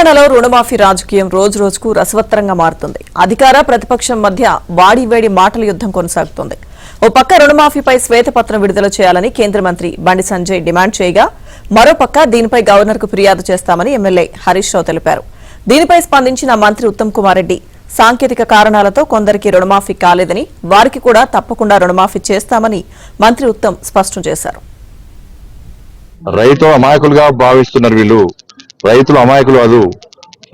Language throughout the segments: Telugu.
తెలంగాణలో రుణమాఫీ రాజకీయం రోజు రోజుకు రసవత్తరంగా మారుతుంది. అధికార ప్రతిపక్షం మధ్య వాడివేడి మాటల యుద్ధం కొనసాగుతోంది. ఓ పక్క రుణమాఫీపై శ్వేతపత్రం విడుదల చేయాలని కేంద్ర మంత్రి బండి సంజయ్ డిమాండ్ చేయగా, మరోపక్క దీనిపై గవర్నర్కు ఫిర్యాదు చేస్తామని ఎమ్మెల్యే హరీష్ రావు తెలిపారు. దీనిపై స్పందించిన మంత్రి ఉత్తమ్ కుమార్ రెడ్డి సాంకేతిక కారణాలతో కొందరికి రుణమాఫీ కాలేదని, వారికి కూడా తప్పకుండా రుణమాఫీ చేస్తామని మంత్రి ఉత్తమ్ స్పష్టం చేశారు. రైతు అమాయకులుగా భావిస్తున్నారు. వీళ్ళు రైతులు అమాయకులు కాదు.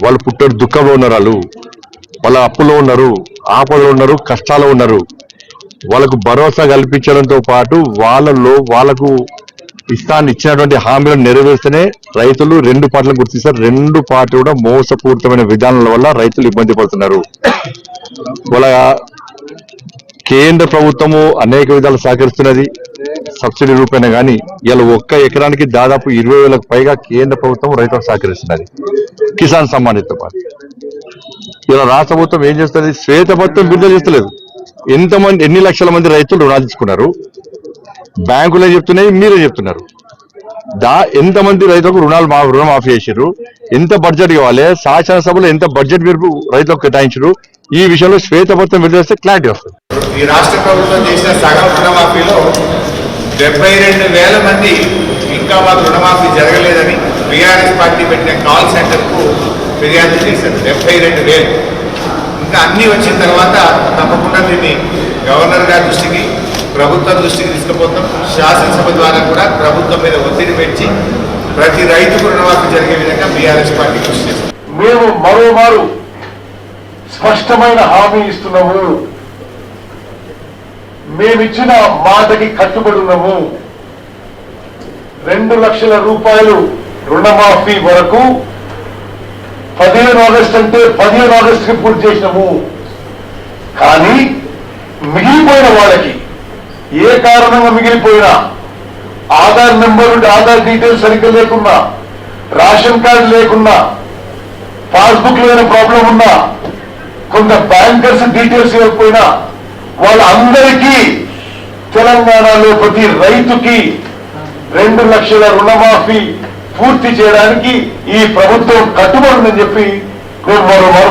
వాళ్ళు పుట్టారు దుఃఖంలో ఉన్నారు, వాళ్ళ అప్పులో ఉన్నారు, ఆపదలో ఉన్నారు, కష్టాలు ఉన్నారు. వాళ్ళకు భరోసా కల్పించడంతో పాటు వాళ్ళకు ఇచ్చినటువంటి హామీలను నెరవేర్స్తేనే రైతులు రెండు పార్టీలను గుర్తిస్తారు. రెండు పార్టీలు కూడా మోసపూరితమైన విధానాల వల్ల రైతులు ఇబ్బంది పడుతున్నారు. వాళ్ళ కేంద్ర ప్రభుత్వము అనేక విధాలు సహకరిస్తున్నది, సబ్సిడీ రూపేణ. కానీ ఇలా ఒక్క ఎకరానికి దాదాపు 20,000కు పైగా కేంద్ర ప్రభుత్వం రైతులకు సహకరిస్తున్నది, కిసాన్ సమ్మానితో పాటు. ఇలా రాష్ట్ర ప్రభుత్వం ఏం చేస్తుంది? శ్వేతపత్రం విడుదల చేస్తలేదు. ఎన్ని లక్షల మంది రైతులు రుణాలు తీసుకున్నారు? బ్యాంకులే చెప్తున్నాయి, మీరే చెప్తున్నారు. ఎంతమంది రైతులకు రుణమాఫీ చేశారు? ఎంత బడ్జెట్ కావాలి? శాసనసభలో ఎంత బడ్జెట్ మీరు రైతులకు కేటాయించారు? ఈ విషయంలో శ్వేతపత్రం విడుదల చేస్తే క్లారిటీ వస్తుంది. ఈ రాష్ట్ర ప్రభుత్వం చేసిన సగం రుణమాఫీలో 72,000 మంది ఇంకా మాకు రుణమాఫీ జరగలేదని బీఆర్ఎస్ పార్టీ పెట్టిన కాల్ సెంటర్కు ఫిర్యాదు చేశారు. 72,000. ఇంకా అన్నీ వచ్చిన తర్వాత తప్పకుండా దీన్ని గవర్నర్ గారి దృష్టికి, ప్రభుత్వం దృష్టికి తీసుకుపోతాం. శాసనసభ ద్వారా కూడా ప్రభుత్వం మీద ఒత్తిడి పెంచి ప్రతి రైతుకు రుణమాఫీ జరిగే విధంగా బీఆర్ఎస్ పార్టీ కృషి చేస్తాం. మేము మరోమారు స్పష్టమైన హామీ ఇస్తున్నాము. మేమిచ్చిన మాటకి కట్టుబడి ఉన్నాము. 2 లక్షల రూపాయలు రుణమాఫీ వరకు 15 ఆగస్టు అంటే 15 ఆగస్టుకి పూర్తి చేసినాము. కానీ మిగిలిపోయిన వాళ్ళకి ఏ కారణంగా మిగిలిపోయినా, ఆధార్ నెంబర్ నుండి ఆధార్ డీటెయిల్స్ సరిగ్గా లేకున్నా, రేషన్ కార్డు లేకున్నా, పాస్బుక్ లేని ప్రాబ్లం ఉన్నా, కొంత బ్యాంకర్స్ డీటెయిల్స్ ఇవ్వకపోయినా, వాళ్ళందరికీ తెలంగాణలో ప్రతి రైతుకి 2 లక్షల రుణమాఫీ పూర్తి చేయడానికి ఈ ప్రభుత్వం కట్టుబడి ఉందని చెప్పి మేము మరోమారు